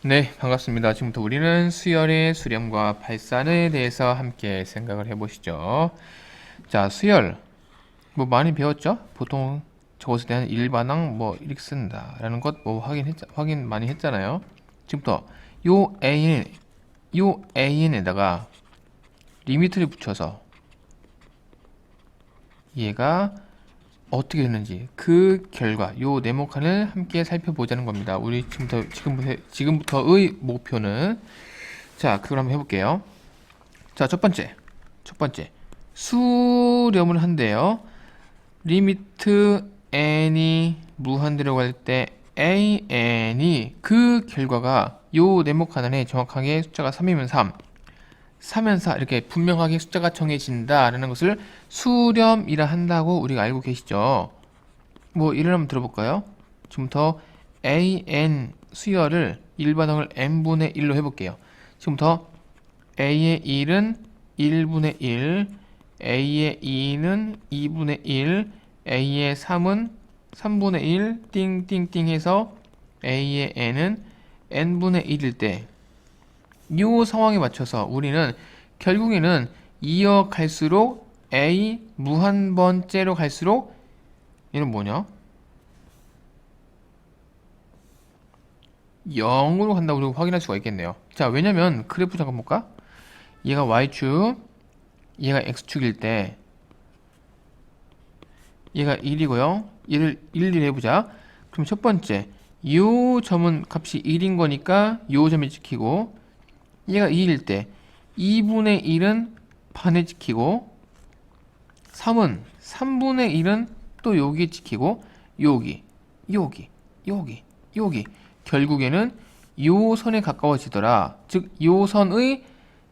네, 반갑습니다. 지금부터 우리는 수열의 수렴과 발산에 대해서 함께 생각을 해보시죠. 자, 수열. 뭐 많이 배웠죠? 보통 적었을 때 한 일반항 뭐 이렇게 쓴다 라는 것 뭐 확인 많이 했잖아요. 지금부터 요 AN에다가 리미트를 붙여서 얘가 어떻게 되는지 그 결과 요 네모칸을 함께 살펴보자는 겁니다. 우리 지금부터의 목표는 자, 그걸 한번 해볼게요. 자, 첫 번째 수렴을 한대요. 리미트 n이 무한대로 갈 때 an이 그 결과가 요 네모칸 안에 정확하게 숫자가 3이면 3면 4 이렇게 분명하게 숫자가 정해진다라는 것을 수렴이라 한다고 우리가 알고 계시죠. 뭐 예를 한번 들어볼까요? 지금부터 an 수열을 일반항을 n분의 1로 해볼게요. 지금부터 a의 1은 1분의 1, a의 2는 2분의 1, a의 3은 3분의 1, 띵띵띵 해서 a의 n은 n분의 1일 때 이 상황에 맞춰서 우리는 결국에는 이어갈수록 a 무한번째로 갈수록 얘는 뭐냐? 0으로 간다고 우리가 확인할 수가 있겠네요. 자, 왜냐면 그래프 잠깐 볼까? 얘가 y축, 얘가 x축일 때 얘가 1이고요. 얘를 1, 1 해보자. 그럼 첫 번째 요 점은 값이 1인 거니까 요 점이 찍히고 얘가 2일 때 2분의 1은 반에 찍히고 3은 3분의 1은 또 여기 찍히고 여기 결국에는 요 선에 가까워지더라. 즉 요 선의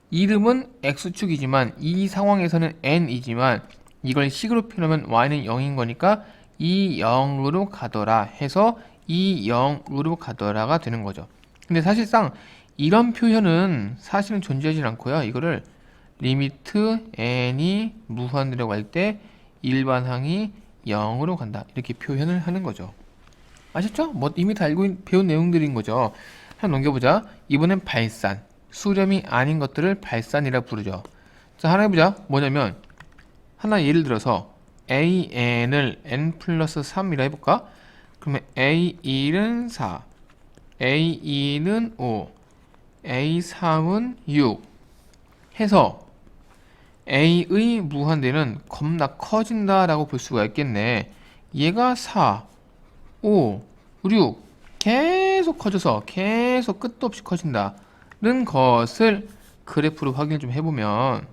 이름은 x축이지만 이 상황에서는 n이지만 이걸 식으로 표현하면 y는 0인 거니까 이 0으로 가더라 해서 이 0으로 가더라가 되는 거죠. 근데 사실상 이런 표현은 사실은 존재하지 않고요. 이거를 리미트 n이 무한대로 갈 때 일반항이 0으로 간다 이렇게 표현을 하는 거죠. 아셨죠? 뭐 이미 다 배운 내용들인 거죠. 하나 넘겨보자. 이번엔 발산. 수렴이 아닌 것들을 발산이라 부르죠. 자, 하나 해보자. 뭐냐면 하나 예를 들어서 an을 n 플러스 3이라 해볼까? 그러면 a1은 4, a2는 5, a3은 6 해서 a의 무한대는 겁나 커진다 라고 볼 수가 있겠네. 얘가 4, 5, 6 계속 커져서 계속 끝도 없이 커진다는 것을 그래프로 확인을 좀 해보면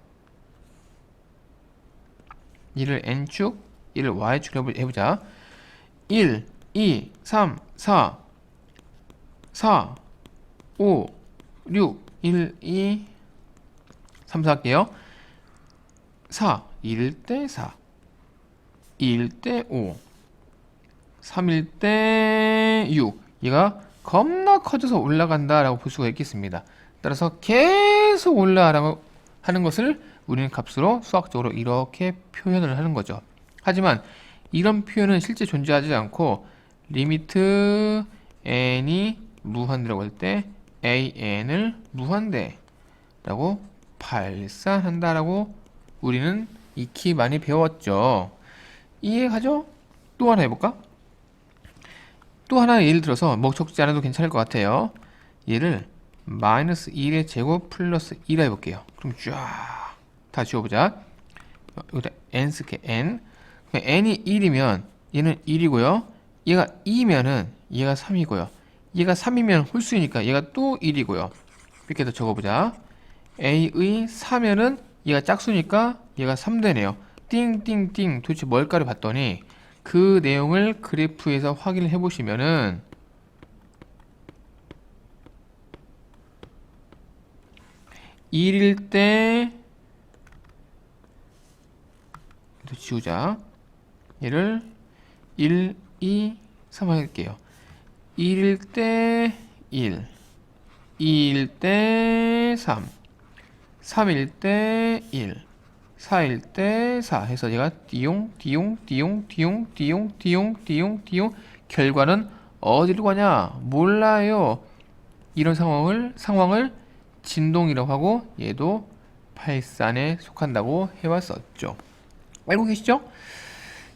이를 n축, 이를 y축 해보자. 1, 2, 3, 4, 4, 5, 6, 1, 2, 3, 4 할게요. 4, 1일 때 4, 2일 때 5, 3일 때 6. 얘가 겁나 커져서 올라간다 라고 볼 수가 있겠습니다. 따라서 계속 올라가라고 하는 것을 우리는 값으로 수학적으로 이렇게 표현을 하는 거죠. 하지만 이런 표현은 실제 존재하지 않고 리미트 n이 무한대라고 할 때 an을 무한대라고 발산한다라고 우리는 익히 많이 배웠죠. 이해가죠? 또 하나 해볼까? 또 하나 예를 들어서 뭐 적지 않아도 괜찮을 것 같아요. 얘를 마이너스 1의 제곱 플러스 1 해볼게요. 그럼 쫙 다 지워보자. 여기다 n 쓸게 n. n이 1이면 얘는 1이고요. 얘가 2면은 얘가 3이고요. 얘가 3이면 홀수이니까 얘가 또 1이고요. 이렇게 더 적어보자. a의 4면은 얘가 짝수니까 얘가 3되네요. 띵띵띵 도대체 뭘까를 봤더니 그 내용을 그래프에서 확인을 해보시면은 1일 때 지우자. 얘를 1, 2, 3 할게요. 1일 때 1, 2일 때 3, 3일 때 1, 4일 때 4 해서 얘가 띠용 결과는 어디로 가냐? 몰라요. 이런 상황을 진동이라고 하고 얘도 발산에 속한다고 해왔었죠. 알고 계시죠?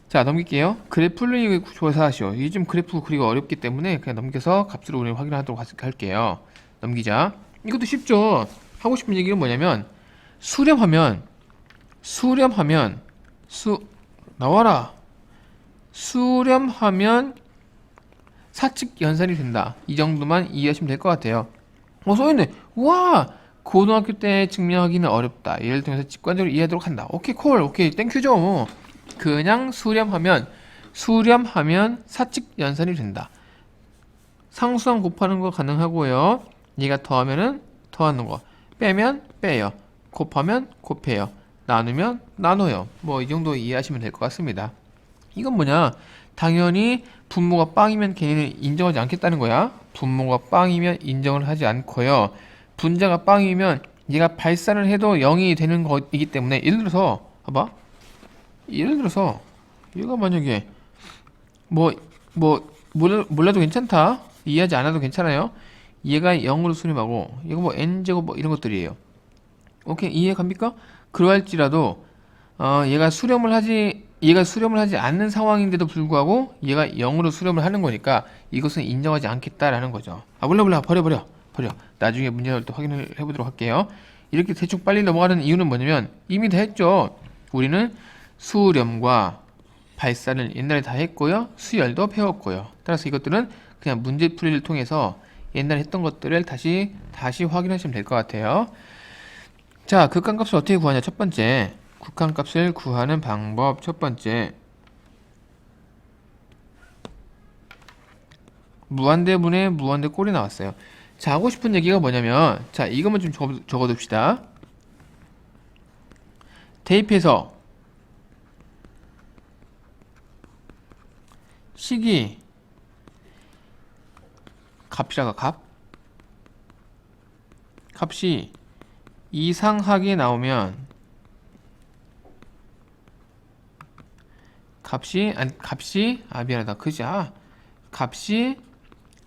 자, 넘길게요. 그래프를 조사하시오. 이게 좀 그래프 그리기 어렵기 때문에 그냥 넘겨서 값으로 우리 확인하도록 할게요. 넘기자. 이것도 쉽죠? 하고 싶은 얘기는 뭐냐면 수렴하면 나와라. 수렴하면 사칙 연산이 된다. 이 정도만 이해하시면 될 것 같아요. 써있네. 우와! 고등학교 때 증명하기는 어렵다. 예를 통해서 직관적으로 이해하도록 한다. 오케이, 콜. 오케이, 땡큐죠. 그냥 수렴하면 사칙 연산이 된다. 상수항 곱하는 거 가능하고요. 얘가 더하면은 더하는 거. 빼면 빼요. 곱하면 곱해요. 나누면 나눠요. 뭐 이 정도 이해하시면 될 것 같습니다. 이건 뭐냐? 당연히 분모가 빵이면 걔네는 인정하지 않겠다는 거야. 분모가 빵이면 인정을 하지 않고요. 분자가 빵이면 얘가 발산을 해도 0이 되는 거이기 때문에 예를 들어서 봐봐. 예를 들어서 얘가 만약에 몰라도 괜찮다. 이해하지 않아도 괜찮아요. 얘가 0으로 수렴하고 얘가 뭐 n제곱 뭐 이런 것들이에요. 오케이, 이해 갑니까? 그러할지라도 얘가 수렴을 하지 않는 상황인데도 불구하고 얘가 0으로 수렴을 하는 거니까 이것은 인정하지 않겠다라는 거죠. 몰라 버려. 나중에 문제를 또 확인을 해보도록 할게요. 이렇게 대충 빨리 넘어가는 이유는 뭐냐면 이미 다 했죠. 우리는 수렴과 발산을 옛날에 다 했고요. 수열도 배웠고요. 따라서 이것들은 그냥 문제풀이를 통해서 옛날에 했던 것들을 다시 확인하시면 될 것 같아요. 자, 극한값을 어떻게 구하냐? 첫 번째, 극한값을 구하는 방법 첫 번째, 무한대분의 무한대 꼴이 나왔어요. 자, 하고 싶은 얘기가 뭐냐면, 자, 이것만 좀 적어둡시다. 대입해서 식이 값이 이상하게 나오면 값이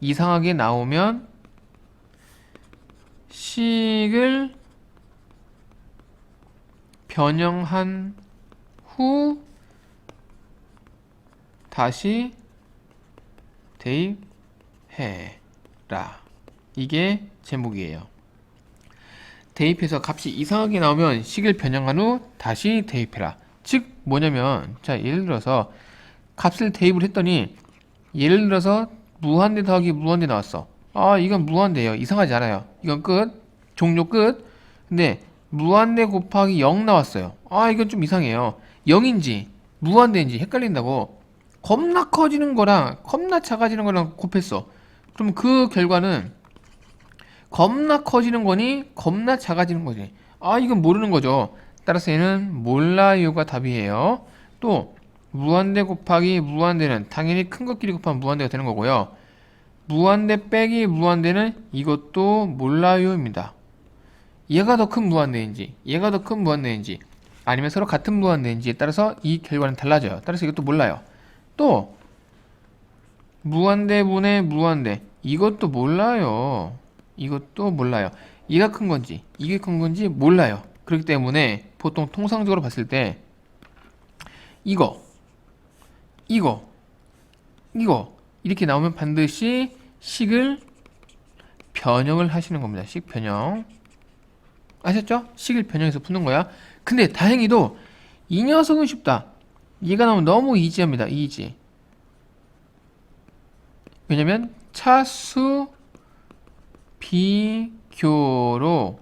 이상하게 나오면 식을 변형한 후 다시 대입해라. 이게 제목이에요. 대입해서 값이 이상하게 나오면 식을 변형한 후 다시 대입해라. 즉 뭐냐면, 자, 예를 들어서 값을 대입을 했더니 예를 들어서 무한대 더하기 무한대 나왔어. 이건 무한대예요. 이상하지 않아요. 이건 끝. 종료 끝. 근데 무한대 곱하기 0 나왔어요. 이건 좀 이상해요. 0인지 무한대인지 헷갈린다고 겁나 커지는 거랑 겁나 작아지는 거랑 곱했어. 그럼 그 결과는 겁나 커지는 거니 겁나 작아지는 거지. 이건 모르는 거죠. 따라서 얘는 몰라요가 답이에요. 또 무한대 곱하기 무한대는 당연히 큰 것끼리 곱하면 무한대가 되는 거고요. 무한대 빼기 무한대는 이것도 몰라요입니다. 얘가 더 큰 무한대인지 얘가 더 큰 무한대인지 아니면 서로 같은 무한대인지에 따라서 이 결과는 달라져요. 따라서 이것도 몰라요. 또 무한대분의 무한대 이것도 몰라요. 얘가 큰 건지 이게 큰 건지 몰라요. 그렇기 때문에 보통 통상적으로 봤을 때 이거 이렇게 나오면 반드시 식을 변형을 하시는 겁니다. 식 변형 아셨죠? 식을 변형해서 푸는 거야. 근데 다행히도 이 녀석은 쉽다. 얘가 나오면 너무 이지합니다. 이지. 왜냐면 차수 비교로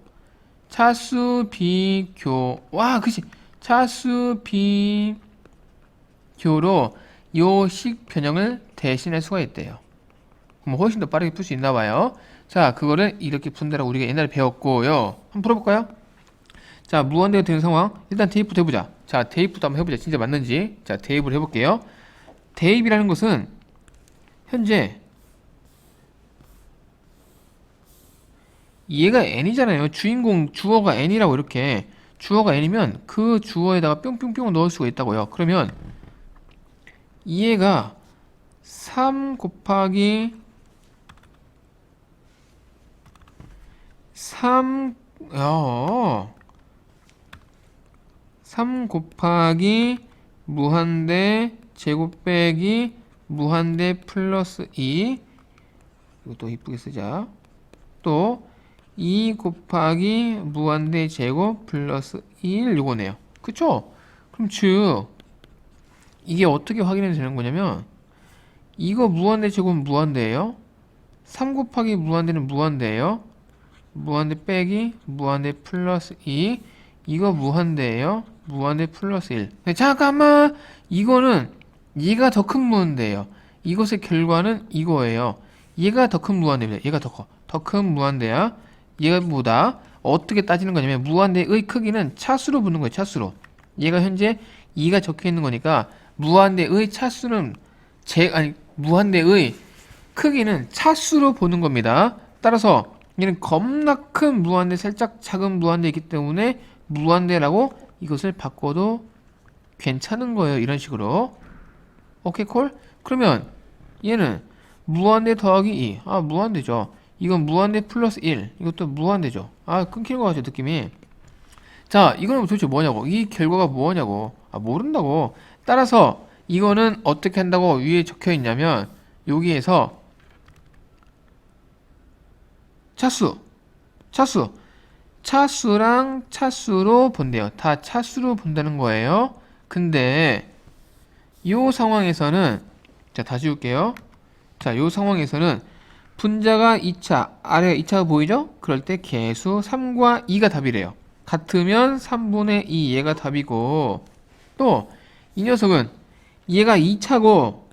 그치. 차수 비교로 요 식 변형을 대신할 수가 있대요. 그럼 훨씬 더 빠르게 풀 수 있나 봐요. 자, 그거를 이렇게 푼다라고 우리가 옛날에 배웠고요. 한번 풀어볼까요? 자, 무한대가 되는 상황. 일단 대입부터 해보자. 자, 대입부터 한번 해보자. 진짜 맞는지. 자, 대입을 해볼게요. 대입이라는 것은 현재 얘가 n이잖아요. 주어가 n이라고 이렇게. 주어가 n이면 그 주어에다가 뿅뿅뿅 넣을 수가 있다고요. 그러면 얘가 3 곱하기 3 3 곱하기 무한대 제곱 빼기 무한대 플러스 2 이것도 이쁘게 쓰자. 또 2 곱하기 무한대 제곱 플러스 1 요거네요. 그쵸? 그럼 즉 이게 어떻게 확인이 되는 거냐면 이거 무한대 제곱은 무한대예요. 3 곱하기 무한대는 무한대예요. 무한대 빼기 무한대 플러스 2 이거 무한대예요. 무한대 플러스 1. 네, 잠깐만 이거는 얘가 더 큰 무한대예요. 이것의 결과는 이거예요. 얘가 더 큰 무한대입니다. 얘가 더 큰 무한대야. 얘보다 어떻게 따지는 거냐면 무한대의 크기는 차수로 보는 거예요. 차수로. 얘가 현재 2가 적혀 있는 거니까 무한대의 차수는 무한대의 크기는 차수로 보는 겁니다. 따라서 얘는 겁나 큰 무한대, 살짝 작은 무한대이기 때문에 무한대라고 이것을 바꿔도 괜찮은 거예요. 이런 식으로. 오케이 콜? 그러면 얘는 무한대 더하기 2. 아 무한대죠. 이건 무한대 플러스 1. 이것도 무한대죠. 아 끊기는 거 같죠 느낌이. 자 이거는 도대체 뭐냐고. 이 결과가 뭐냐고. 아 모른다고. 따라서 이거는 어떻게 한다고 위에 적혀 있냐면 여기에서 차수랑 차수로 본대요. 다 차수로 본다는 거예요. 근데 이 상황에서는 자 다시 볼게요. 자 이 상황에서는 분자가 2차 아래가 2차가 보이죠? 그럴 때 개수 3과 2가 답이래요. 같으면 3분의 2 얘가 답이고 또 이 녀석은 얘가 2차고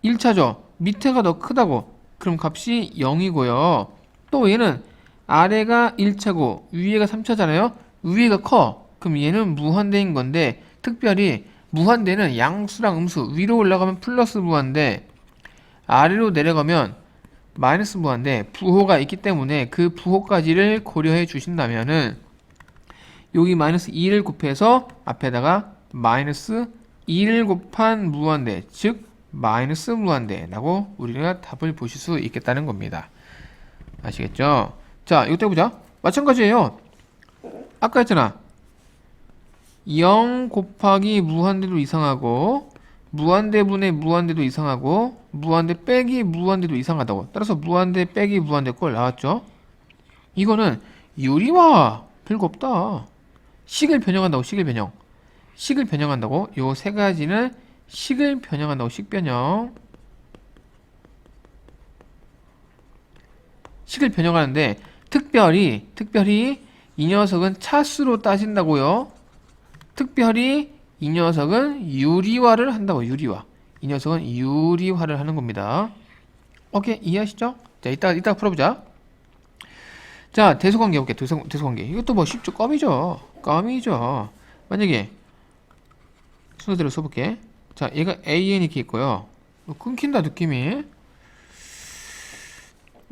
1차죠. 밑에가 더 크다고. 그럼 값이 0이고요. 또 얘는 아래가 1차고 위에가 3차잖아요. 위에가 커. 그럼 얘는 무한대인 건데 특별히 무한대는 양수랑 음수 위로 올라가면 플러스 무한대 아래로 내려가면 마이너스 무한대 부호가 있기 때문에 그 부호까지를 고려해 주신다면은 여기 마이너스 2를 곱해서 앞에다가 마이너스 2를 곱한 무한대 즉 마이너스 무한대라고 우리가 답을 보실 수 있겠다는 겁니다. 아시겠죠? 자 이것도 해보자. 마찬가지예요. 아까 했잖아 0 곱하기 무한대도 이상하고 무한대분의 무한대도 이상하고 무한대 빼기 무한대도 이상하다고. 따라서 무한대 빼기 무한대 꼴 나왔죠? 이거는 유리와 별거 없다. 식을 변형한다고. 식을 변형한다고. 요 세 가지는 식을 변형한다고. 식변형. 식을 변형하는데 특별히 이 녀석은 차수로 따진다고요. 특별히 이 녀석은 유리화를 한다고. 유리화. 이 녀석은 유리화를 하는 겁니다. 오케이 이해하시죠? 자 이따 풀어보자. 자 대소관계 볼게. 대소관계 이것도 뭐 쉽죠. 껌이죠. 만약에 순서대로 써볼게. 자 얘가 AN 이렇게 있고요. 끊긴다 느낌이.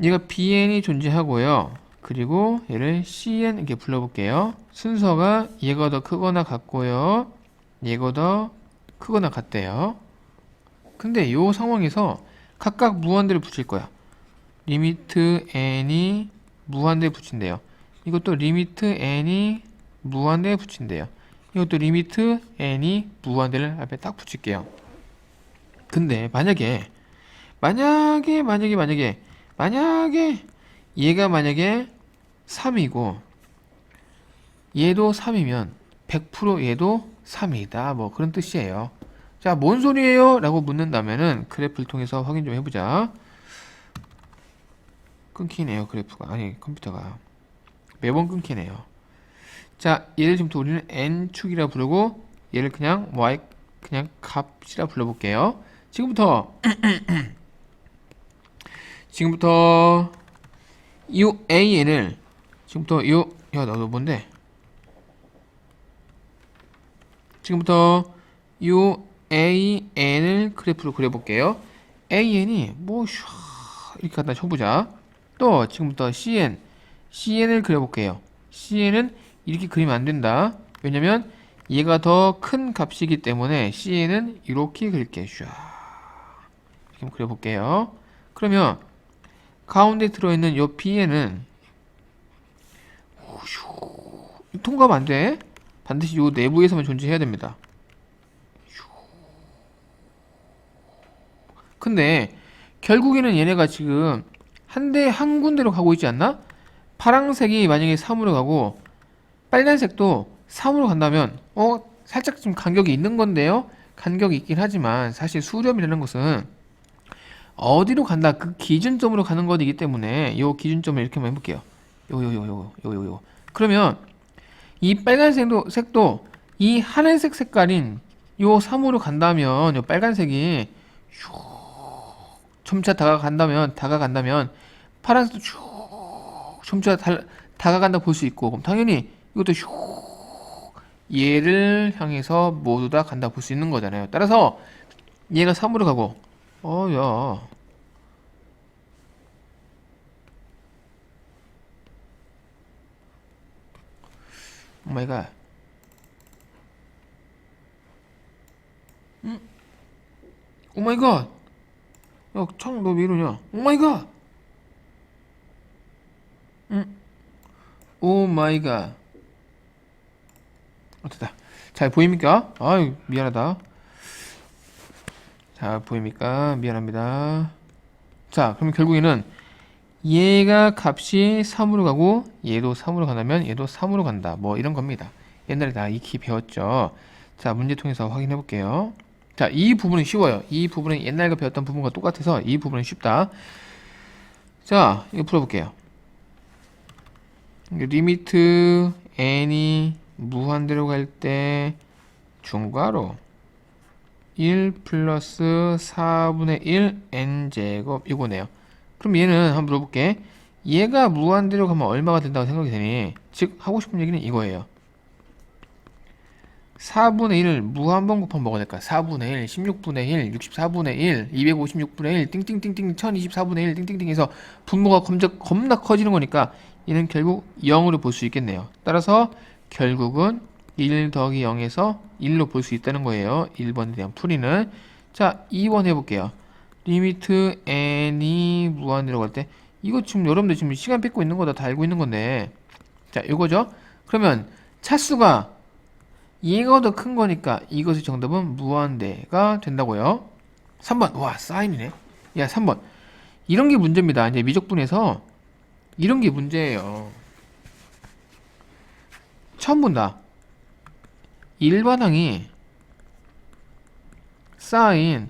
얘가 BN이 존재하고요. 그리고 얘를 CN 이렇게 불러볼게요. 순서가 얘가 더 크거나 같고요. 얘가 더 크거나 같대요. 근데 이 상황에서 각각 무한대를 붙일 거야. 리미트 n이 무한대에 붙인대요. 이것도 리미트 n이 무한대에 붙인대요. 이것도 리미트 n이 무한대를 앞에 딱 붙일게요. 근데 만약에 얘가 만약에 3이고 얘도 3이면 100% 얘도 3이다. 뭐 그런 뜻이에요. 자, 뭔 소리예요? 라고 묻는다면은 그래프를 통해서 확인 좀 해보자. 끊기네요, 그래프가. 아니, 컴퓨터가. 매번 끊기네요. 자, 얘를 지금부터 우리는 n축이라 부르고 얘를 그냥 y, 그냥 값이라 불러볼게요. 지금부터 이 an을 지금부터 야, 너 뭔데? 지금부터 요 an을 그래프로 그려볼게요. an이 뭐 이렇게 갖다 쳐보자. 또 지금부터 cn을 그려볼게요. cn은 이렇게 그리면 안 된다. 왜냐면 얘가 더 큰 값이기 때문에 cn은 이렇게 그릴게요. 이렇게 그려볼게요. 그러면 가운데 들어있는 요 B에는 통과하면 안 돼. 반드시 요 내부에서만 존재해야 됩니다. 근데 결국에는 얘네가 지금 한 군데로 가고 있지 않나? 파란색이 만약에 3으로 가고 빨간색도 3으로 간다면 살짝 좀 간격이 있는 건데요. 간격이 있긴 하지만 사실 수렴이라는 것은 어디로 간다 그 기준점으로 가는 것이기 때문에 요 기준점을 이렇게만 해볼게요. 요. 그러면 이 빨간색도 이 하늘색 색깔인 요 3으로 간다면 요 빨간색이 점차 다가간다면 파란색도 점차 다가간다 볼 수 있고, 그럼 당연히 이것도 얘를 향해서 모두 다 간다 볼 수 있는 거잖아요. 따라서 얘가 3으로 가고 야 오마이갓 오마이갓 야 창 너 왜 이러냐 오마이갓 오마이갓 됐다. 잘 보입니까? 아유 미안하다. 잘 보입니까? 미안합니다. 자 그러면 결국에는 얘가 값이 3으로 가고 얘도 3으로 간다면 얘도 3으로 간다 뭐 이런 겁니다. 옛날에 다 익히 배웠죠. 자 문제 통해서 확인해 볼게요. 자 이 부분은 쉬워요. 이 부분은 옛날에 배웠던 부분과 똑같아서 이 부분은 쉽다. 자 이거 풀어볼게요. 리미트 n이 무한대로 갈 때 중괄호 1 플러스 4분의 1 n제곱 이거네요. 그럼 얘는 한번 물어볼게. 얘가 무한대로 가면 얼마가 된다고 생각이 되니? 즉 하고 싶은 얘기는 이거예요. 4분의 1을 무한번 곱하면 뭐가 될까? 4분의 1, 16분의 1, 64분의 1, 256분의 1, 띵띵띵띵 1024분의 1 띵띵띵 해서 분모가 겁나 커지는 거니까 얘는 결국 0으로 볼 수 있겠네요. 따라서 결국은 1 더하기 0에서 1로 볼 수 있다는 거예요. 1번에 대한 풀이는. 자 2번 해볼게요. 리미트 n이 무한대로 갈 때 이거 지금 여러분들 지금 시간 뺏고 있는 거다 다 알고 있는 건데 자 이거죠. 그러면 차수가 얘가 더 큰 거니까 이것의 정답은 무한대가 된다고요. 3번 와 사인이네. 야 3번 이런 게 문제입니다. 이제 미적분에서 이런 게 문제예요. 처음 본다. 일반항이 사인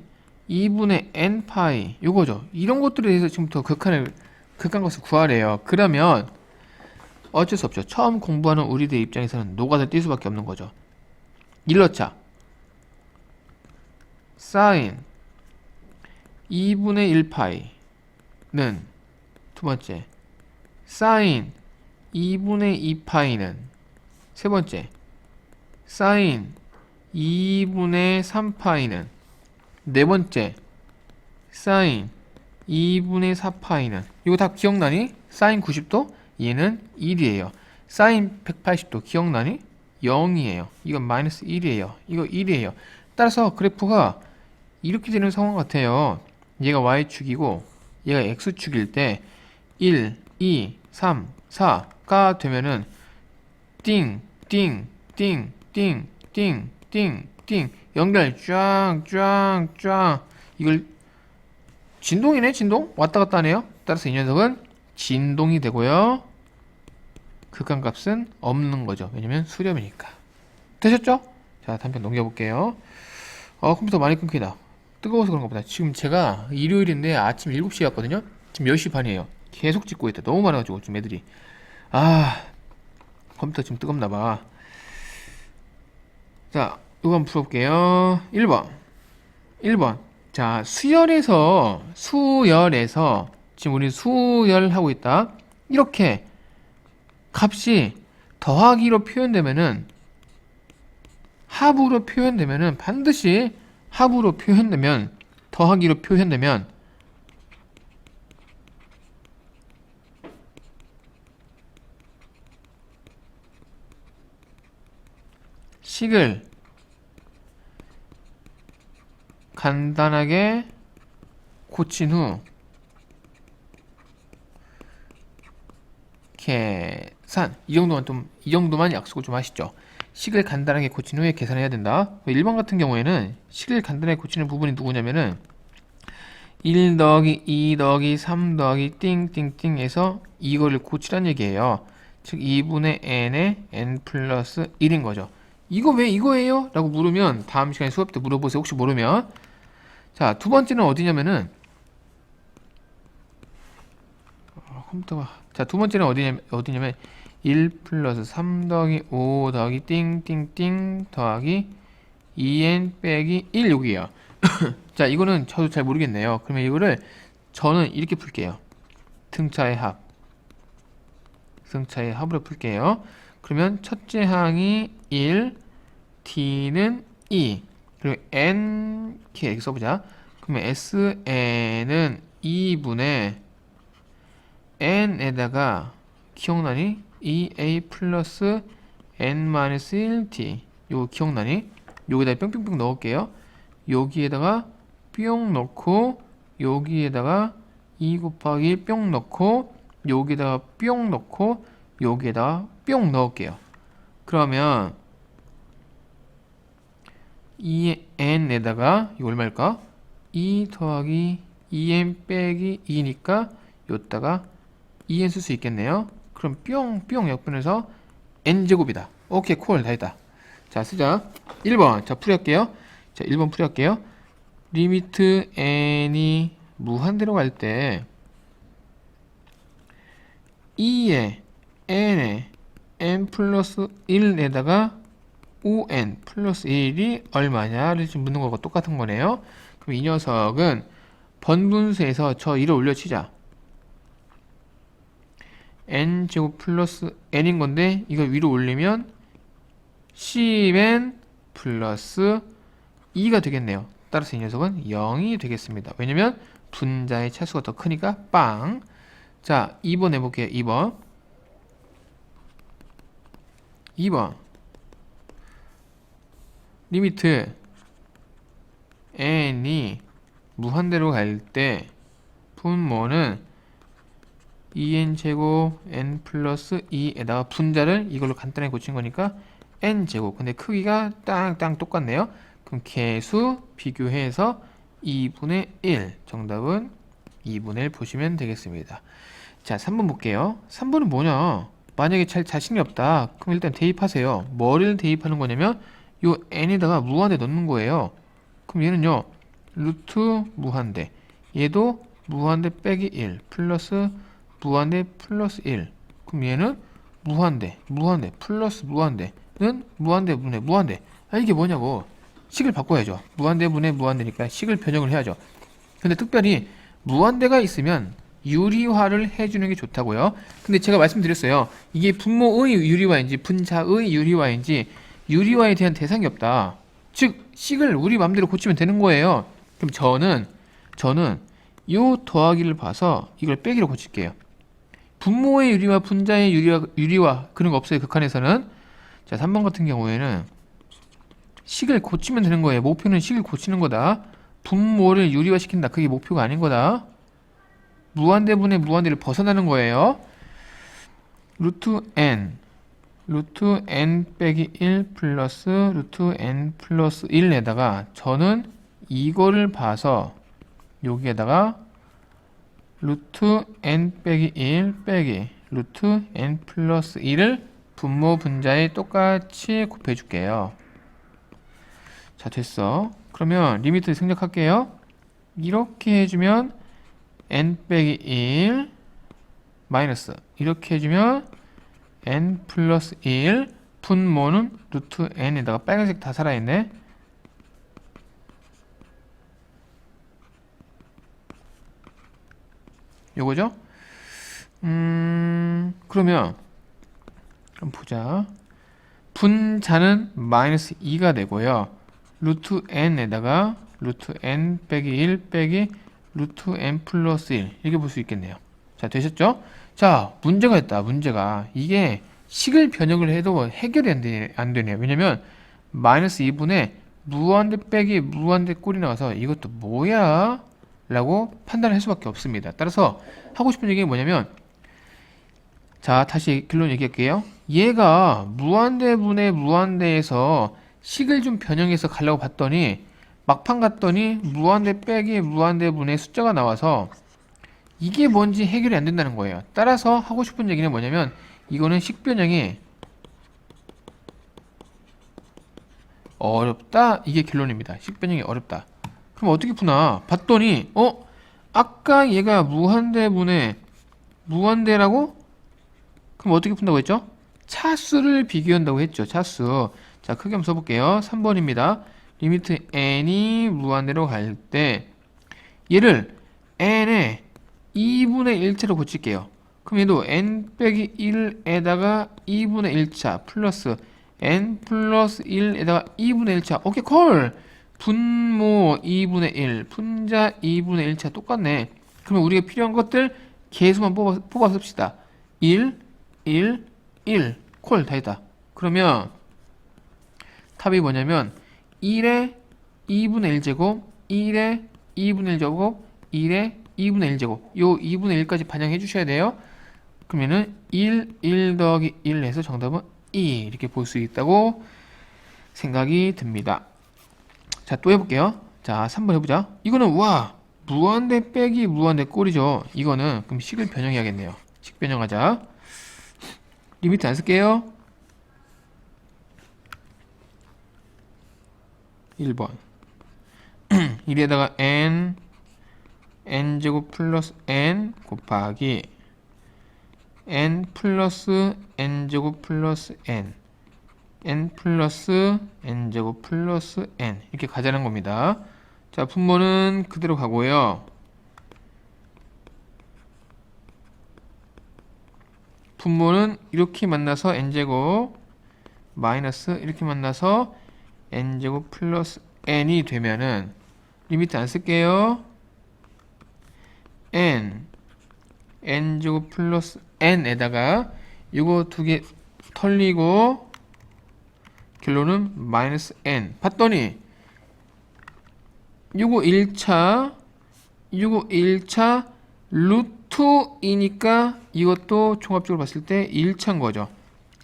2분의 n파이 요거죠. 이런 것들에 대해서 지금부터 극한것을 구하래요. 그러면 어쩔 수 없죠. 처음 공부하는 우리들 입장에서는 노가다 뛸 수밖에 없는 거죠. 일러차 사인 2분의 1파이는 두 번째 사인 2분의 2파이는 세 번째 사인 2분의 3파이는 네 번째 사인 2분의 4파이는 이거 다 기억나니? 사인 90도 얘는 1이에요. 사인 180도 기억나니? 0이에요. 이건 마이너스 1이에요. 이거 1이에요. 따라서 그래프가 이렇게 되는 상황 같아요. 얘가 y축이고 얘가 x축일 때 1, 2, 3, 4가 되면은 띵, 띵, 띵, 띵, 띵, 띵, 띵 연결 쫙 이걸 진동이네 진동? 왔다 갔다 하네요. 따라서 이 녀석은 진동이 되고요. 극한값은 없는 거죠. 왜냐면 수렴이니까. 되셨죠? 자 다음 편 넘겨볼게요. 컴퓨터 많이 끊기다. 뜨거워서 그런가 보다. 지금 제가 일요일인데 아침 7시에 왔거든요. 지금 10시 반이에요. 계속 찍고 있다. 너무 많아가지고 지금 애들이 컴퓨터 지금 뜨겁나봐. 자 이거 한번 풀어볼게요. 1번 자 수열에서 지금 우리 수열하고 있다. 이렇게 값이 더하기로 표현되면은 합으로 표현되면은 반드시 합으로 표현되면 더하기로 표현되면 식을 간단하게 고친 후 계산. 이 정도만 약속을 좀 하시죠. 식을 간단하게 고친 후에 계산해야 된다. 1번 같은 경우에는 식을 간단하게 고치는 부분이 누구냐면은 1 더하기 2 더하기 3 더하기 띵띵띵에서 이거를 고치란 얘기예요. 즉 2분의 n에 n 플러스 1인 거죠. 이거 왜 이거예요? 라고 물으면 다음 시간에 수업 때 물어보세요. 혹시 모르면. 자, 두 번째는 어디냐면은 컴퓨터가 자, 두 번째는 어디냐면 1 플러스 3 더하기 5 더하기 띵띵띵 더하기 2n 빼기 1 여기에요. 자, 이거는 저도 잘 모르겠네요. 그러면 이거를 저는 이렇게 풀게요. 등차의 합으로 풀게요. 그러면 첫째 항이 1, t는 2, 그리고 n 이렇게 써보자. 그러면 sn은 2분의 n에다가 기억나니? 2a 플러스 n-1t 요거 기억나니? 여기다 뿅뿅뿅 넣을게요. 여기에다가 뿅 넣고 여기에다가 2 곱하기 1 뿅 넣고 여기에다가 뿅 넣고 여기에다가 뿅 넣을게요. 그러면 2n에다가 이거 얼마일까? 2 더하기 2n 빼기 2니까 요따가 2n 쓸 수 있겠네요. 그럼 뿅뿅 역분해서 n제곱이다. 오케이, 콜 다 했다. 자, 쓰자. 1번. 자, 풀이할게요. 자, 1번 풀이할게요. 리미트 n이 무한대로 갈 때 2에 n에 n 플러스 1에다가 5n 플러스 1이 얼마냐를 지금 묻는 거가 똑같은 거네요. 그럼 이 녀석은 번분수에서 저 1을 올려치자. n제곱 플러스 n인 건데 이걸 위로 올리면 10n 플러스 2가 되겠네요. 따라서 이 녀석은 0이 되겠습니다. 왜냐면 분자의 차수가 더 크니까 빵. 자, 2번 해볼게요. 2번 리미트 n이 무한대로 갈 때 분모는 2n제곱 n 플러스 2에다가 분자를 이걸로 간단하게 고친 거니까 n제곱. 근데 크기가 땅땅 똑같네요. 그럼 개수 비교해서 2분의 1. 정답은 2분의 1 보시면 되겠습니다. 자, 3번 볼게요. 3번은 뭐냐? 만약에 잘 자신이 없다. 그럼 일단 대입하세요. 뭐를 대입하는 거냐면 요 n에다가 무한대 넣는 거예요. 그럼 얘는요. 루트 무한대. 얘도 무한대 빼기 1 플러스 무한대 플러스 1. 그럼 얘는 무한대 플러스 무한대는 무한대 분의 무한대. 아, 이게 뭐냐고. 식을 바꿔야죠. 무한대 분의 무한대니까 식을 변형을 해야죠. 근데 특별히 무한대가 있으면 유리화를 해주는 게 좋다고요. 근데 제가 말씀드렸어요. 이게 분모의 유리화인지 분자의 유리화인지 유리화에 대한 대상이 없다. 즉 식을 우리 마음대로 고치면 되는 거예요. 그럼 저는 요 더하기를 봐서 이걸 빼기로 고칠게요. 분모의 유리화, 분자의 유리화 그런 거 없어요. 극한에서는. 자, 3번 같은 경우에는 식을 고치면 되는 거예요. 목표는 식을 고치는 거다. 분모를 유리화 시킨다. 그게 목표가 아닌 거다. 무한대분의 무한대를 벗어나는 거예요. 루트 n 빼기 1 플러스 루트 n 플러스 1에다가 저는 이거를 봐서 여기에다가 루트 n 빼기 1 빼기 루트 n 플러스 1을 분모 분자에 똑같이 곱해줄게요. 자, 됐어. 그러면 리미트 생략할게요. 이렇게 해주면 n 빼기 1 마이너스 이렇게 해주면 n 플러스 1 분모는 루트 n에다가 빨간색 다 살아있네. 요거죠? 그러면 그럼 보자. 분자는 마이너스 2가 되고요. 루트 n에다가 루트 n 빼기 1 빼기 루트 n 플러스 1 이렇게 볼 수 있겠네요. 자, 되셨죠? 자, 문제가 있다. 문제가 이게 식을 변형을 해도 해결이 안 되네요. 왜냐면 마이너스 2분의 무한대 빼기 무한대 꼴이 나와서 이것도 뭐야? 라고 판단을 할 수밖에 없습니다. 따라서 하고 싶은 얘기가 뭐냐면 자, 다시 결론 얘기할게요. 얘가 무한대분의 무한대에서 식을 좀 변형해서 가려고 봤더니 막판 갔더니 무한대 빼기 무한대분의 숫자가 나와서 이게 뭔지 해결이 안 된다는 거예요. 따라서 하고 싶은 얘기는 뭐냐면 이거는 식 변형이 어렵다. 이게 결론입니다. 식 변형이 어렵다. 그럼 어떻게 푸나? 봤더니 아까 얘가 무한대분의 무한대라고? 그럼 어떻게 푼다고 했죠? 차수를 비교한다고 했죠. 차수. 자, 크게 한번 써볼게요. 3번입니다. 리미트 n이 무한대로 갈 때 얘를 n의 2분의 1차로 고칠게요. 그럼 얘도 n 빼기 1에다가 2분의 1차 플러스 n 플러스 1에다가 2분의 1차. 오케이, 콜! 분모 2분의 1, 분자 2분의 1차 똑같네. 그러면 우리가 필요한 것들 개수만 뽑아 씁시다. 1, 1, 1. 콜, 다 했다. 그러면 답이 뭐냐면 1의 2분의 1제곱, 1의 2분의 1제곱, 1의 2분의 1제곱. 요 2분의 1까지 반영해 주셔야 돼요. 그러면은 1 더하기 1 해서 정답은 2 이렇게 볼 수 있다고 생각이 듭니다. 자, 또 해볼게요. 자, 3번 해보자. 이거는 와 무한대 빼기 무한대 꼴이죠. 이거는 그럼 식을 변형해야겠네요. 식 변형하자. 리미트 안 쓸게요. 1번 1에다가 n제곱 플러스 n 곱하기 n 플러스 n제곱 플러스 n 플러스 n제곱 플러스 n 이렇게 가자는 겁니다. 자, 분모는 그대로 가고요. 분모는 이렇게 만나서 n제곱 마이너스 이렇게 만나서 n제곱 플러스 n이 되면은 리미트 안 쓸게요. n제곱 플러스 n에다가 이거 두 개 털리고 결론은 마이너스 n. 봤더니 요거 1차 루트이니까 이것도 종합적으로 봤을 때 1차인 거죠.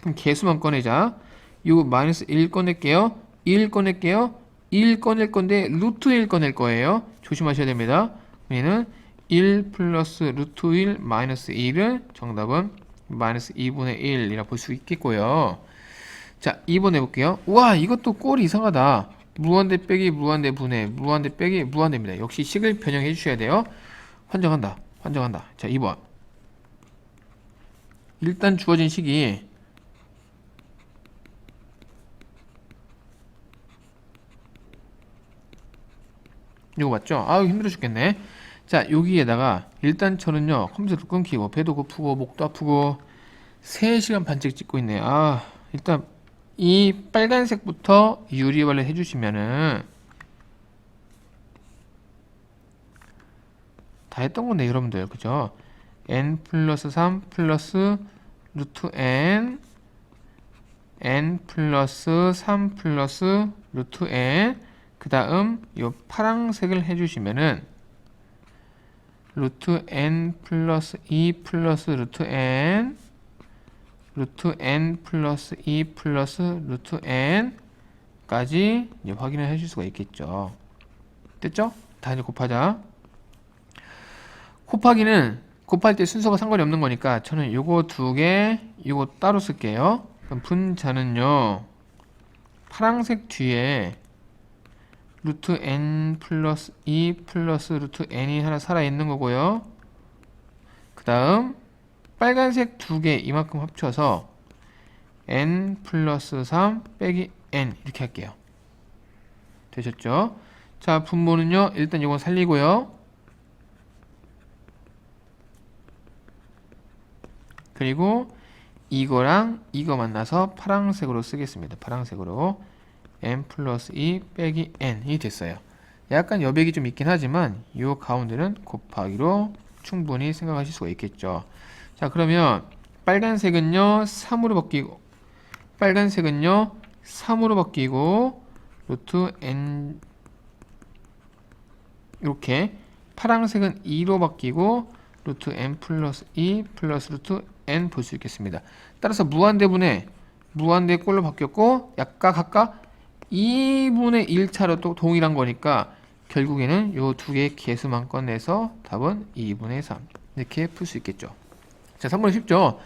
그럼 개수만 꺼내자. 요거 마이너스 1 꺼낼게요. 1 꺼낼게요. 1 꺼낼 건데 루트 1 꺼낼 거예요. 조심하셔야 됩니다. 얘는 1 플러스 루트 1 마이너스 1은 정답은 마이너스 2분의 1이라 볼 수 있겠고요. 자, 2번 해볼게요. 와, 이것도 꼴이 이상하다. 무한대 빼기 무한대 분해, 무한대 빼기 무한대입니다. 역시 식을 변형해 주셔야 돼요. 환정한다. 자, 2번. 일단 주어진 식이 이거 맞죠? 아유, 힘들어 죽겠네. 자, 여기에다가 일단 저는요 컴퓨터도 끊기고 배도 고프고 목도 아프고 3시간 반씩 찍고 있네. 아, 일단 이 빨간색부터 유리화를 해주시면은 다 했던 건데 여러분들, 그죠? n 플러스 3 플러스 루트 n 플러스 3 플러스 루트 n 그 다음 요 파랑색을 해주시면은 루트 n 플러스 2 플러스 루트 n 플러스 2 플러스 루트 n까지 이제 확인을 해줄 수가 있겠죠. 됐죠? 다 이제 곱하자. 곱하기는 곱할 때 순서가 상관이 없는 거니까 저는 요거 두 개, 요거 따로 쓸게요. 그럼 분자는요, 파랑색 뒤에 루트 n 플러스 2 플러스 루트 n이 하나 살아있는 거고요. 그 다음 빨간색 두 개 이만큼 합쳐서 n 플러스 3 빼기 n 이렇게 할게요. 되셨죠? 자, 분모는요 일단 이건 살리고요. 그리고 이거랑 이거 만나서 파란색으로 쓰겠습니다. 파란색으로 n 플러스 2 빼기 n이 됐어요. 약간 여백이 좀 있긴 하지만 이 가운데는 곱하기로 충분히 생각하실 수가 있겠죠. 자, 그러면 빨간색은요 3으로 바뀌고 루트 n 이렇게, 파란색은 2로 바뀌고 루트 n 플러스 2 플러스 루트 n 볼 수 있겠습니다. 따라서 무한대분의 무한대 꼴로 바뀌었고 각각 2분의 1차로 또 동일한 거니까 결국에는 요 두 개의 개수만 꺼내서 답은 2분의 3 이렇게 풀 수 있겠죠. 자, 3번은 쉽죠.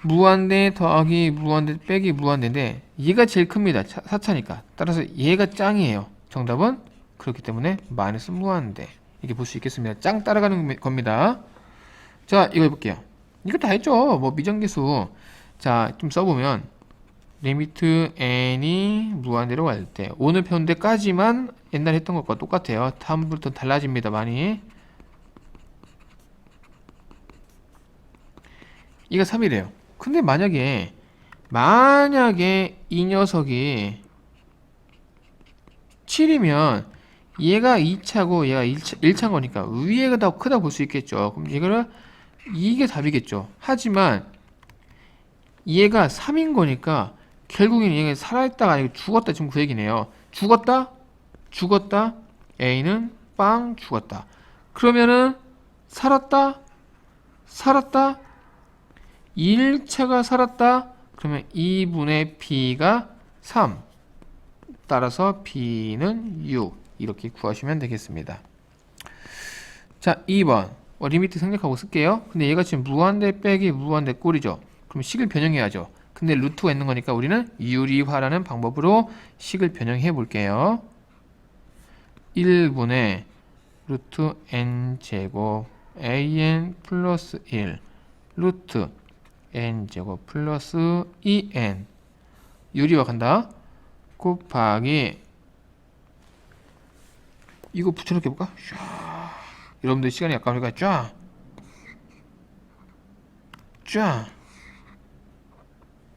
무한대 더하기 무한대 빼기 무한대인데 얘가 제일 큽니다. 4차니까. 따라서 얘가 짱이에요. 정답은 그렇기 때문에 마이너스 무한대 이렇게 볼 수 있겠습니다. 짱 따라가는 겁니다. 자, 이거 해볼게요. 이거 다 했죠. 뭐 미정계수. 자, 좀 써보면 리미트 n이 무한대로 갈 때 오늘 배운 데까지만 옛날에 했던 것과 똑같아요. 다음부터 달라집니다. 많이. 이거 3이래요. 근데 만약에 이 녀석이 7이면 얘가 2차고 얘가 1차인 거니까 위에가 더 크다고 볼 수 있겠죠. 그럼 이게 답이겠죠. 하지만 얘가 3인 거니까 결국에는 얘가 살아있다가 아니고 죽었다 지금 그 얘기네요. 죽었다 A는 빵 죽었다. 그러면은 살았다 1차가 살았다 그러면 2분의 B가 3 따라서 B는 6 이렇게 구하시면 되겠습니다. 자, 2번 리미트 생략하고 쓸게요. 근데 얘가 지금 무한대 빼기 무한대 꼴이죠. 그럼 식을 변형해야죠. 근데 루트가 있는 거니까 우리는 유리화라는 방법으로 식을 변형해 볼게요. 1분의 루트 n제곱 an 플러스 1 루트 n제곱 플러스 2n 유리화 간다. 곱하기 이거 붙여넣기 해볼까? 여러분들 시간이 아까우니까 쫙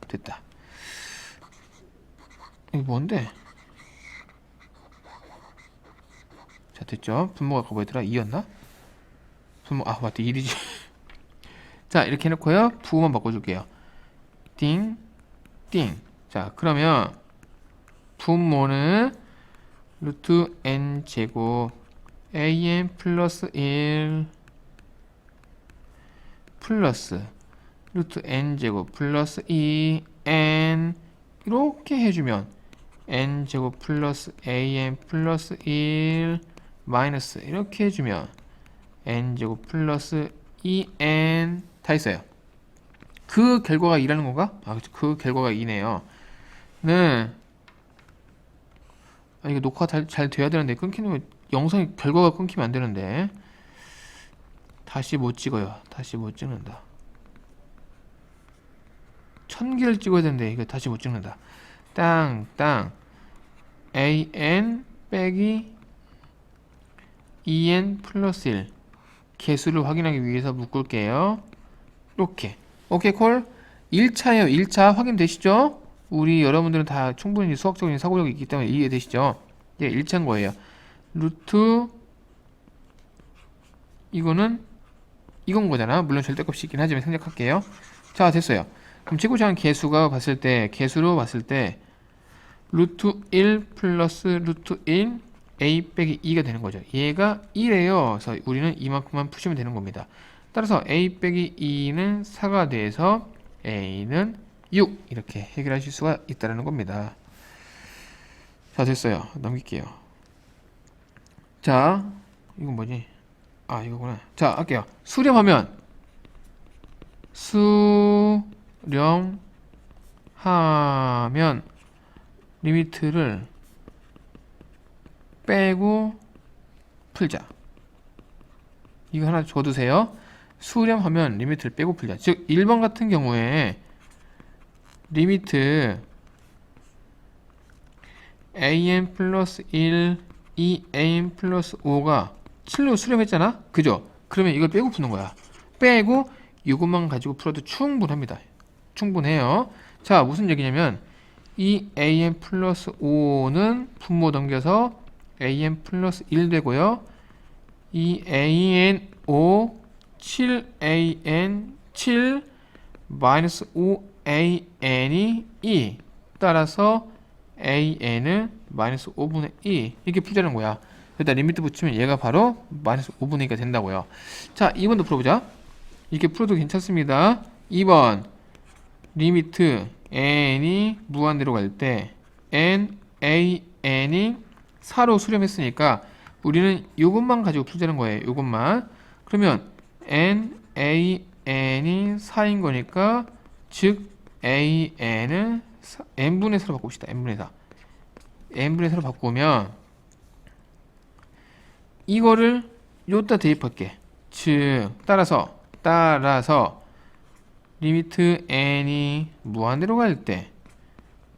됐다. 이거 뭔데? 자, 됐죠? 분모가 아까 뭐였더라? 2였나? 분모 맞다 1이지. 자, 이렇게 해놓고요 부호만 바꿔줄게요. 띵. 자, 그러면 분모는 루트 n 제곱 an 플러스 1 플러스 루트 n 제곱 플러스 2n 이렇게 해주면 n 제곱 플러스 an 플러스 1 마이너스 이렇게 해주면 n 제곱 플러스 2n 다 있어요. 그 결과가 2라는 건가? 그쵸. 그 결과가 2네요. 네. 이게 녹화 잘 돼야 되는데 끊기는 영상이 결과가 끊기면 안 되는데 다시 못 찍어요. 다시 못 찍는다. 1000개를 찍어야 되는데 이거 다시 못 찍는다. 땅 an 빼기 2n 플러스 1 개수를 확인하기 위해서 묶을게요. 이렇게 오케이 콜. 1차예요. 1차 확인되시죠? 우리 여러분들은 다 충분히 수학적인 사고력이 있기 때문에 이해되시죠? 예, 1차인 거예요. 루트 이건 거잖아. 물론 절대값이 있긴 하지만 생략할게요. 자, 됐어요. 그럼 지구장 개수로 봤을 때 루트 1 플러스 루트 1 a 빼기 2가 되는 거죠. 얘가 1이에요. 그래서 우리는 이만큼만 푸시면 되는 겁니다. 따라서 a 빼기 2는 4가 돼서 a는 6 이렇게 해결하실 수가 있다는 겁니다. 자, 됐어요. 넘길게요. 자, 이건 뭐지? 이거구나. 자, 할게요. 수렴하면 리미트를 빼고 풀자. 이거 하나 줘두세요. 수렴하면 리미트를 빼고 풀자. 즉 1번 같은 경우에 리미트 an 플러스 1 2an 플러스 5가 7로 수렴했잖아. 그죠? 그러면 이걸 빼고 푸는 거야. 빼고 이것만 가지고 풀어도 충분합니다. 충분해요. 자, 무슨 얘기냐면 이 an 플러스 5는 분모 넘겨서 an 플러스 1 되고요. 이 an 5 7an 7 마이너스 5an이 2 따라서 an은 마이너스 5분의 2 이렇게 풀자는 거야. 여기다 리미트 붙이면 얘가 바로 마이너스 5분의 2가 된다고요. 자, 2번도 풀어보자. 이렇게 풀어도 괜찮습니다. 2번 리미트 n이 무한대로 갈 때 n, a, n이 4로 수렴했으니까 우리는 요것만 가지고 풀자는 거예요. 요것만. 그러면 n, a, n이 4인 거니까 즉 a, n을 n분의 4로 바꿉시다. n분의 4. n분의 4로 바꾸면 이거를 요따 대입할게. 즉 따라서 리미트 n이 무한대로 갈 때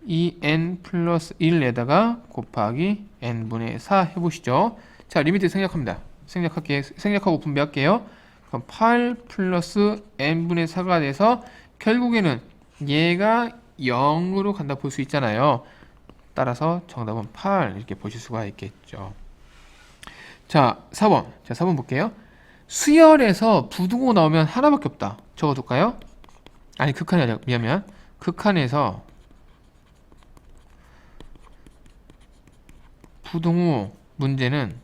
이 n 플러스 1에다가 곱하기 n분의 4 해보시죠. 자, 리미트 생략합니다. 생략하고 분배할게요. 그럼 8 플러스 n분의 4가 돼서 결국에는 얘가 0으로 간다 볼 수 있잖아요. 따라서 정답은 8 이렇게 보실 수가 있겠죠. 자, 4번. 자, 4번 볼게요. 수열에서 부등호 나오면 하나밖에 없다. 적어둘까요? 아니, 극한이 아니라 미안. 극한에서 부등호 문제는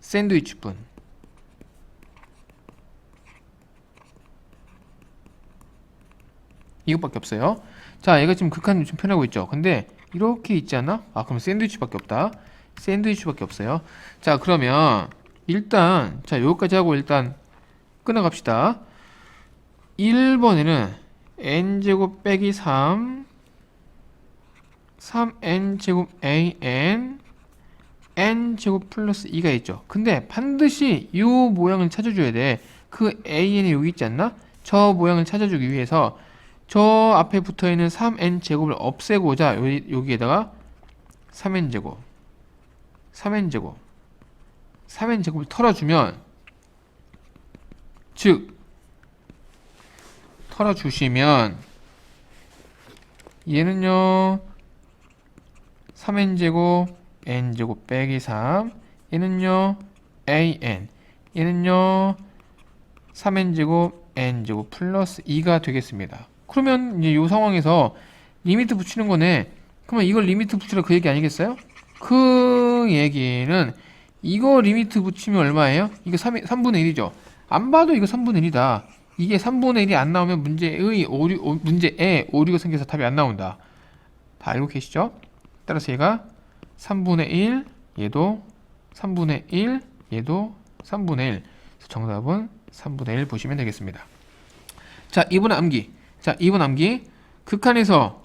샌드위치뿐. 이것밖에 없어요. 자, 얘가 지금 극한 좀 표현하고 있죠. 근데 이렇게 있지 않나? 아, 그럼 샌드위치밖에 없다. 샌드위치밖에 없어요. 자, 그러면 일단 자, 요거까지 하고 일단 끊어갑시다. 1번에는 n제곱 빼기 3n제곱 an n제곱 플러스 2가 있죠. 근데 반드시 이 모양을 찾아줘야 돼. 그 an이 여기 있지 않나? 저 모양을 찾아주기 위해서 저 앞에 붙어있는 3n제곱을 없애고자 여기에다가 3n제곱을 털어주면 즉 털어주시면 얘는요 3n제곱 n제곱 빼기 3 얘는요 an 얘는요 3n제곱 n제곱 플러스 2가 되겠습니다. 그러면 이제 이 상황에서 리미트 붙이는 거네. 그러면 이걸 리미트 붙이라 그 얘기 아니겠어요? 그 얘기는 이거 리미트 붙이면 얼마예요? 이거 3분의 1이죠. 안 봐도 이거 3분의 1이다. 이게 3분의 1이 안 나오면 문제에 오류가 생겨서 답이 안 나온다. 다 알고 계시죠? 따라서 얘가 3분의 1, 얘도 3분의 1, 얘도 3분의 1. 그래서 정답은 3분의 1 보시면 되겠습니다. 자, 2번 암기. 자, 2번 암기. 극한에서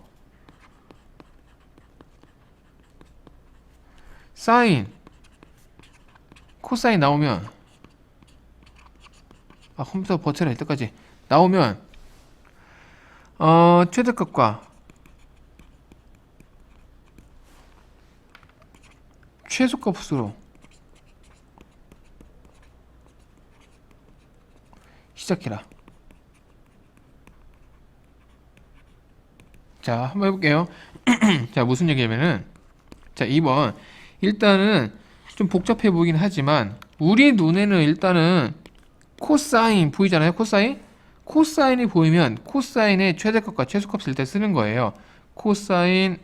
사인, 코사인 나오면 컴퓨터 버텨라 할 때까지 나오면 최대값과 최소값으로 시작해라. 자, 한번 해볼게요. 자, 무슨 얘기냐면은 자, 2번 일단은 좀 복잡해 보이긴 하지만 우리 눈에는 일단은 코사인 보이잖아요. 코사인이 보이면 코사인의 최대값과 최소값을 일단 쓰는 거예요. 코사인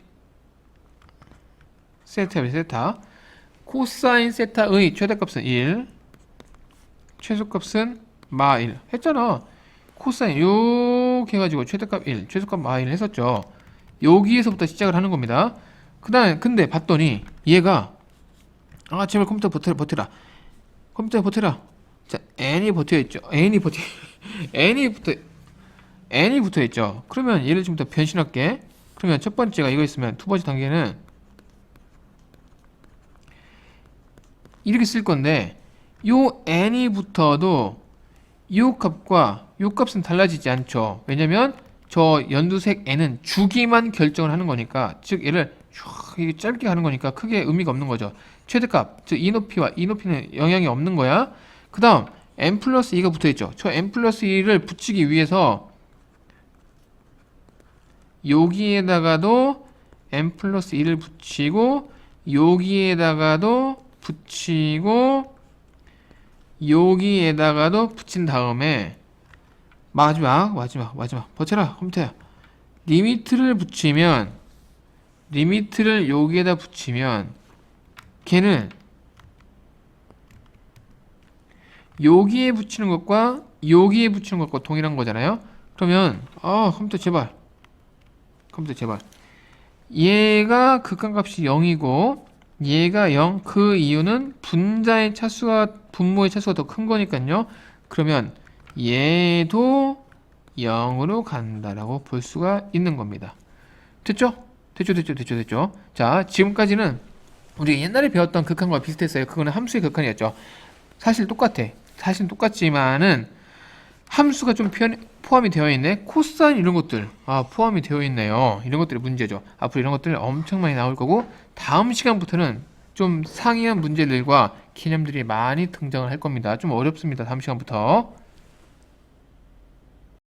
세타 코사인 세타의 최대값은 1 최소값은 마 1 했잖아. 코사인 이렇게 해가지고 최대값 1 최소값 마 1 했었죠. 여기에서부터 시작을 하는 겁니다. 근데 봤더니 얘가 제발 컴퓨터 버텨라 컴퓨터 버텨라. 자, n이 버텨있죠. n이 붙어있죠. 그러면 얘를 좀 더 변신할게. 그러면 첫 번째가 이거 있으면 두 번째 단계는 이렇게 쓸 건데 요 n이 붙어도 요 값과 요 값은 달라지지 않죠. 왜냐면 저 연두색 n은 주기만 결정을 하는 거니까, 즉 얘를 이렇게 짧게 하는 거니까 크게 의미가 없는 거죠. 최대값, 즉 이 높이와 이 높이는 영향이 없는 거야. 그 다음 n 플러스 2가 붙어있죠. 저 n 플러스 2를 붙이기 위해서 여기에다가도 n 플러스 2를 붙이고 여기에다가도 붙이고 여기에다가도 붙인 다음에 마지막 버텨라 컴퓨터야. 리미트를 여기에다 붙이면 걔는 여기에 붙이는 것과 여기에 붙이는 것과 동일한 거잖아요. 그러면 컴퓨터 제발 얘가 극한값이 0이고 얘가 0. 그 이유는 분모의 차수가 더 큰 거니까요. 그러면 얘도 0으로 간다라고 볼 수가 있는 겁니다. 됐죠? 됐죠. 자, 지금까지는 우리가 옛날에 배웠던 극한과 비슷했어요. 그거는 함수의 극한이었죠. 사실 똑같지만은 함수가 좀 포함이 되어 있네. 코사인 이런 것들 포함이 되어 있네요. 이런 것들이 문제죠. 앞으로 이런 것들 엄청 많이 나올 거고 다음 시간부터는 좀 상이한 문제들과 개념들이 많이 등장을 할 겁니다. 좀 어렵습니다. 다음 시간부터.